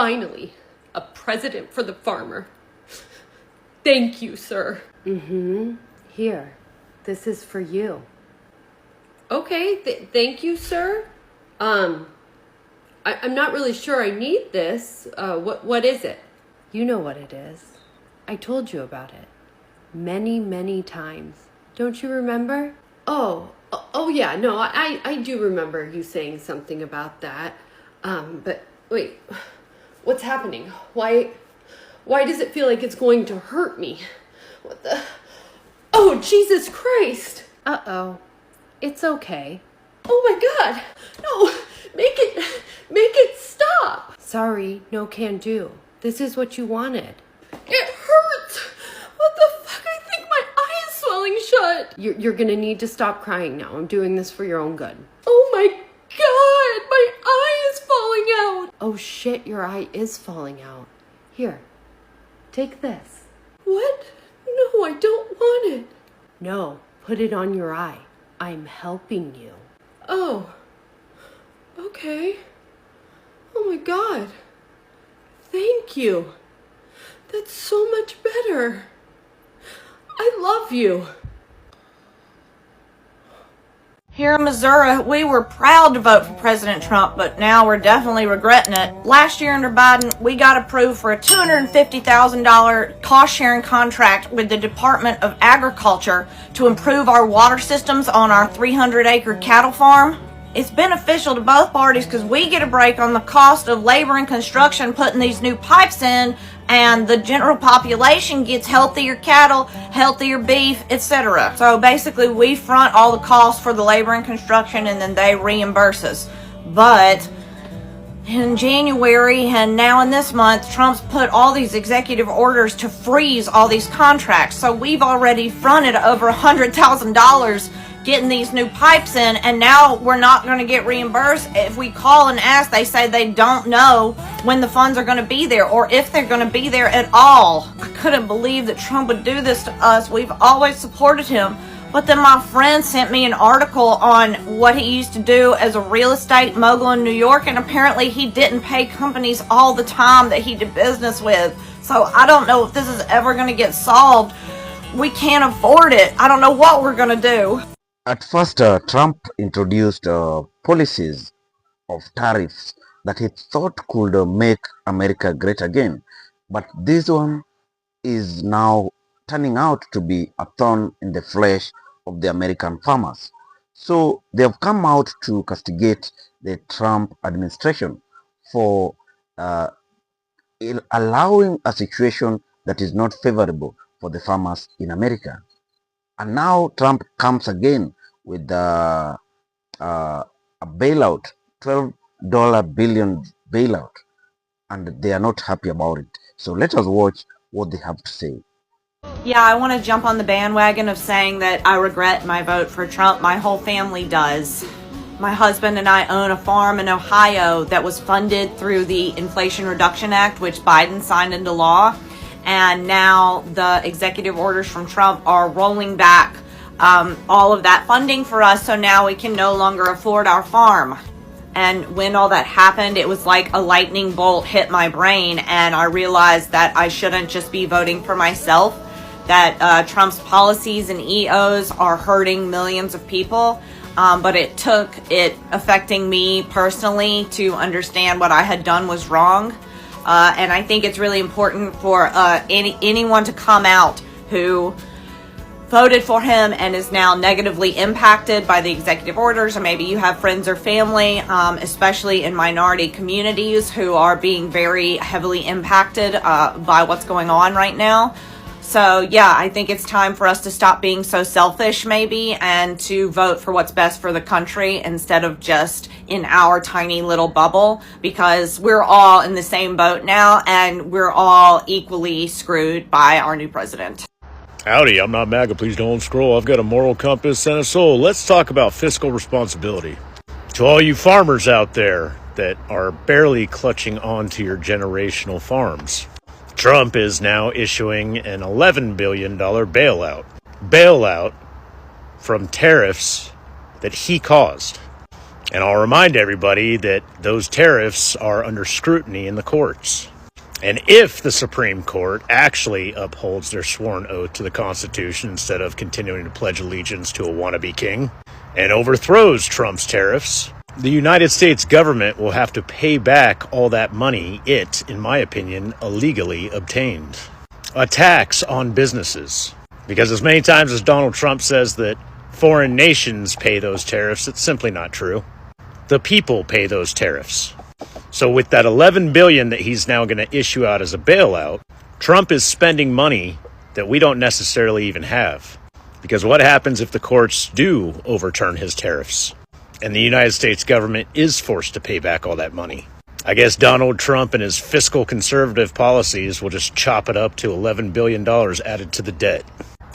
Finally, a president for the farmer. Thank you, sir. Here, this is for you. Okay, thank you, sir. I'm not really sure I need this. What is it? You know what it is. I told you about it. Many, many times. Don't you remember? Oh yeah, no, I do remember you saying something about that. But wait, what's happening? Why does it feel like it's going to hurt me? What the? Oh, Jesus Christ! Uh-oh. It's okay. Oh my God! No, make it stop! Sorry, no can do. This is what you wanted. It hurts! What the fuck? I think my eye is swelling shut! You're gonna need to stop crying now. I'm doing this for your own good. Oh my God! My eye is falling out! Oh shit, your eye is falling out. Here, take this. What? No, I don't want it. No, put it on your eye. I'm helping you. Oh. Okay. Oh my God. Thank you. That's so much better. I love you. Here in Missouri, we were proud to vote for President Trump, but now we're definitely regretting it. Last year under Biden, we got approved for a $250,000 cost-sharing contract with the Department of Agriculture to improve our water systems on our 300-acre cattle farm. It's beneficial to both parties because we get a break on the cost of labor and construction putting these new pipes in, and the general population gets healthier cattle, healthier beef, etc. So basically we front all the costs for the labor and construction and then they reimburse us. But in January and now in this month, Trump's put all these executive orders to freeze all these contracts. So we've already fronted over $100,000 getting these new pipes in, and now we're not going to get reimbursed. If we call and ask, they say they don't know when the funds are going to be there or if they're going to be there at all. I couldn't believe that Trump would do this to us. We've always supported him. But then my friend sent me an article on what he used to do as a real estate mogul in New York, and apparently he didn't pay companies all the time that he did business with. So I don't know if this is ever going to get solved. We can't afford it. I don't know what we're going to do. At first, Trump introduced policies of tariffs that he thought could make America great again. But this one is now turning out to be a thorn in the flesh of the American farmers. So they have come out to castigate the Trump administration for allowing a situation that is not favorable for the farmers in America. And now Trump comes again with a bailout, $12 billion bailout, and they are not happy about it. So let us watch what they have to say. Yeah, I want to jump on the bandwagon of saying that I regret my vote for Trump. My whole family does. My husband and I own a farm in Ohio that was funded through the Inflation Reduction Act, which Biden signed into law. And now the executive orders from Trump are rolling back all of that funding for us, so now we can no longer afford our farm. And when all that happened, it was like a lightning bolt hit my brain, and I realized that I shouldn't just be voting for myself, that Trump's policies and EOs are hurting millions of people, but it took it affecting me personally to understand what I had done was wrong. And I think it's really important for anyone to come out who voted for him and is now negatively impacted by the executive orders, or maybe you have friends or family, especially in minority communities, who are being very heavily impacted by what's going on right now. So yeah, I think it's time for us to stop being so selfish maybe and to vote for what's best for the country instead of just in our tiny little bubble, because we're all in the same boat now and we're all equally screwed by our new president. Howdy, I'm not MAGA, please don't scroll. I've got a moral compass and a soul. Let's talk about fiscal responsibility. To all you farmers out there that are barely clutching onto your generational farms, Trump is now issuing an $11 billion bailout. Bailout from tariffs that he caused. And I'll remind everybody that those tariffs are under scrutiny in the courts. And if the Supreme Court actually upholds their sworn oath to the Constitution instead of continuing to pledge allegiance to a wannabe king and overthrows Trump's tariffs, the United States government will have to pay back all that money it, in my opinion, illegally obtained. A tax on businesses. Because as many times as Donald Trump says that foreign nations pay those tariffs, it's simply not true. The people pay those tariffs. So with that $11 billion that he's now going to issue out as a bailout, Trump is spending money that we don't necessarily even have. Because what happens if the courts do overturn his tariffs and the United States government is forced to pay back all that money? I guess Donald Trump and his fiscal conservative policies will just chop it up to $11 billion added to the debt.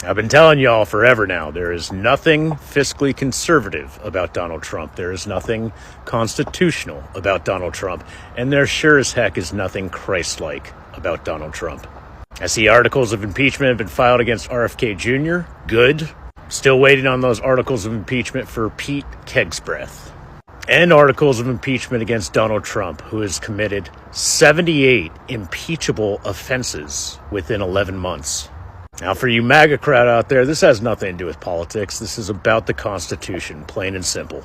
I've been telling y'all forever now, there is nothing fiscally conservative about Donald Trump. There is nothing constitutional about Donald Trump. And there sure as heck is nothing Christ-like about Donald Trump. I see articles of impeachment have been filed against RFK Jr. Good. Still waiting on those articles of impeachment for Pete Kegsbreath. And articles of impeachment against Donald Trump, who has committed 78 impeachable offenses within 11 months. Now, for you MAGA crowd out there, this has nothing to do with politics. This is about the Constitution, plain and simple.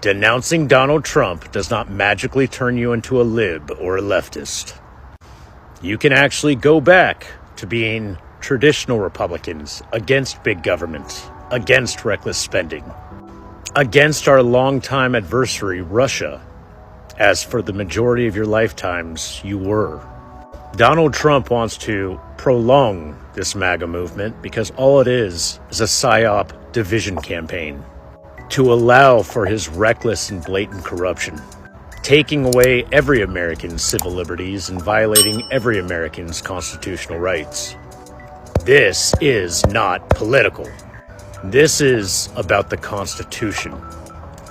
Denouncing Donald Trump does not magically turn you into a lib or a leftist. You can actually go back to being traditional Republicans against big government, against reckless spending, against our longtime adversary, Russia, as for the majority of your lifetimes, you were. Donald Trump wants to prolong this MAGA movement because all it is a PSYOP division campaign to allow for his reckless and blatant corruption, taking away every American's civil liberties and violating every American's constitutional rights. This is not political. This is about the Constitution,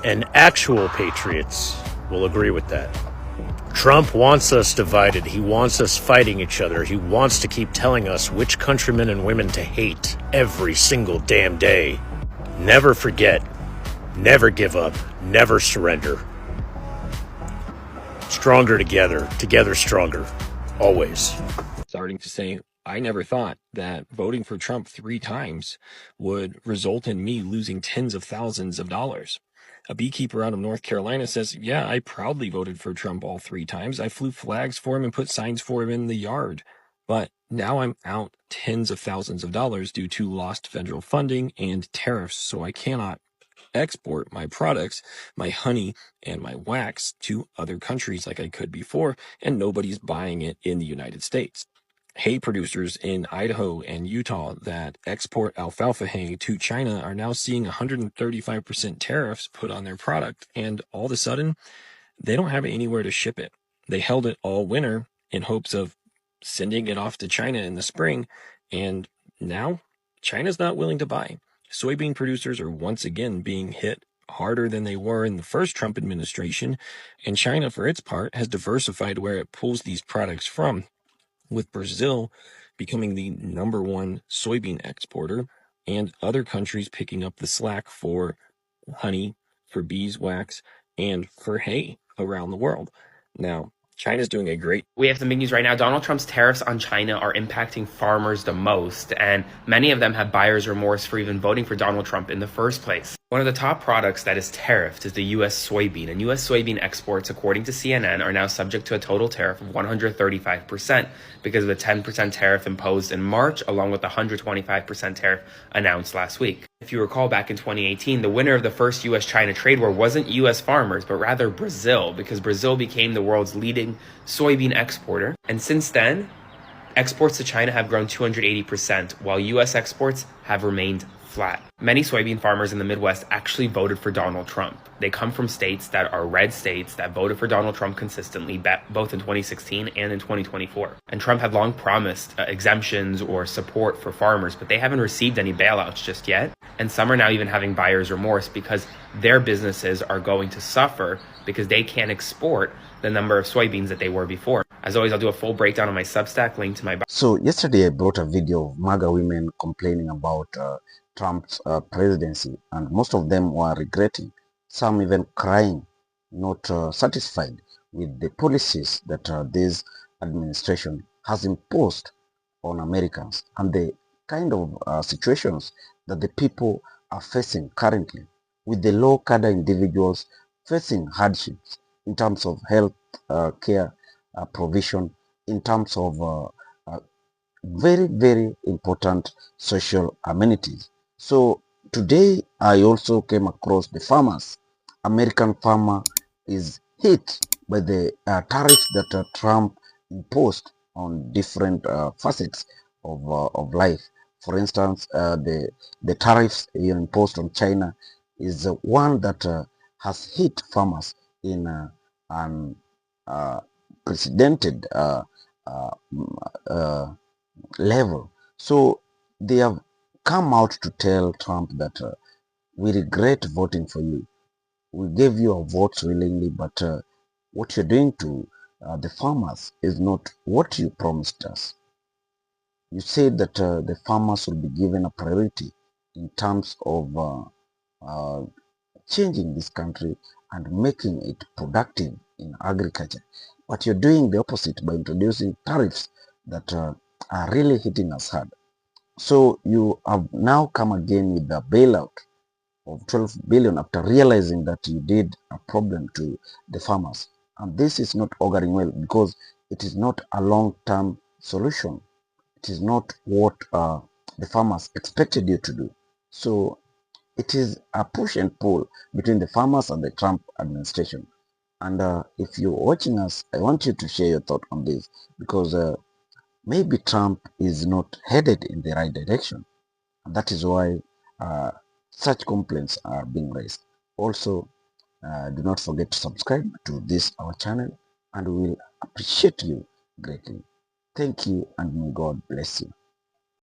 and actual patriots will agree with that. Trump wants us divided. He wants us fighting each other. He wants to keep telling us which countrymen and women to hate every single damn day. Never forget. Never give up. Never surrender. Stronger together. Together stronger. Always. Starting to say, I never thought that voting for Trump 3 times would result in me losing tens of thousands of dollars. A beekeeper out of North Carolina says, yeah, I proudly voted for Trump all 3 times. I flew flags for him and put signs for him in the yard. But now I'm out tens of thousands of dollars due to lost federal funding and tariffs, so I cannot export my products, my honey and my wax, to other countries like I could before, and nobody's buying it in the United States. Hay producers in Idaho and Utah that export alfalfa hay to China are now seeing 135% tariffs put on their product, and all of a sudden, they don't have anywhere to ship it. They held it all winter in hopes of sending it off to China in the spring, and now China's not willing to buy. Soybean producers are once again being hit harder than they were in the first Trump administration, and China, for its part, has diversified where it pulls these products from, with Brazil becoming the #1 soybean exporter and other countries picking up the slack for honey, for beeswax, and for hay around the world. Now, China's doing a great. We have some big news right now. Donald Trump's tariffs on China are impacting farmers the most, and many of them have buyer's remorse for even voting for Donald Trump in the first place. One of the top products that is tariffed is the U.S. soybean, and U.S. soybean exports, according to CNN, are now subject to a total tariff of 135% because of the 10% tariff imposed in March, along with the 125% tariff announced last week. If you recall, back in 2018, the winner of the first U.S.-China trade war wasn't U.S. farmers, but rather Brazil, because Brazil became the world's leading soybean exporter. And since then, exports to China have grown 280%, while U.S. exports have remained flat. Many soybean farmers in the Midwest actually voted for Donald Trump. They come from states that are red states that voted for Donald Trump consistently, both in 2016 and in 2024. And Trump had long promised exemptions or support for farmers, but they haven't received any bailouts just yet. And some are now even having buyer's remorse because their businesses are going to suffer because they can't export the number of soybeans that they were before. As always, I'll do a full breakdown on my Substack, link to my... So yesterday I brought a video of MAGA women complaining about Trump's presidency, and most of them were regretting, some even crying not satisfied with the policies that this administration has imposed on Americans and the kind of situations that the people are facing currently, with the low cadre individuals facing hardships in terms of health care provision, in terms of very, very important social amenities. So today I also came across the farmers. American farmer is hit by the tariffs that Trump imposed on different facets of life. For instance, the tariffs he imposed on China is one that has hit farmers in an precedented uh, level. So they have come out to tell Trump that we regret voting for you. We gave you our votes willingly, but what you're doing to the farmers is not what you promised us. You said that the farmers will be given a priority in terms of uh, changing this country and making it productive in agriculture. But you're doing the opposite by introducing tariffs that are really hitting us hard. So you have now come again with the bailout of 12 billion after realizing that you did a problem to the farmers. And this is not auguring well because it is not a long-term solution. It is not what the farmers expected you to do. So it is a push and pull between the farmers and the Trump administration. And if you're watching us, I want you to share your thought on this because maybe Trump is not headed in the right direction. And that is why uh, such complaints are being raised. Also, do not forget to subscribe to this our channel and we will appreciate you greatly. Thank you and may God bless you.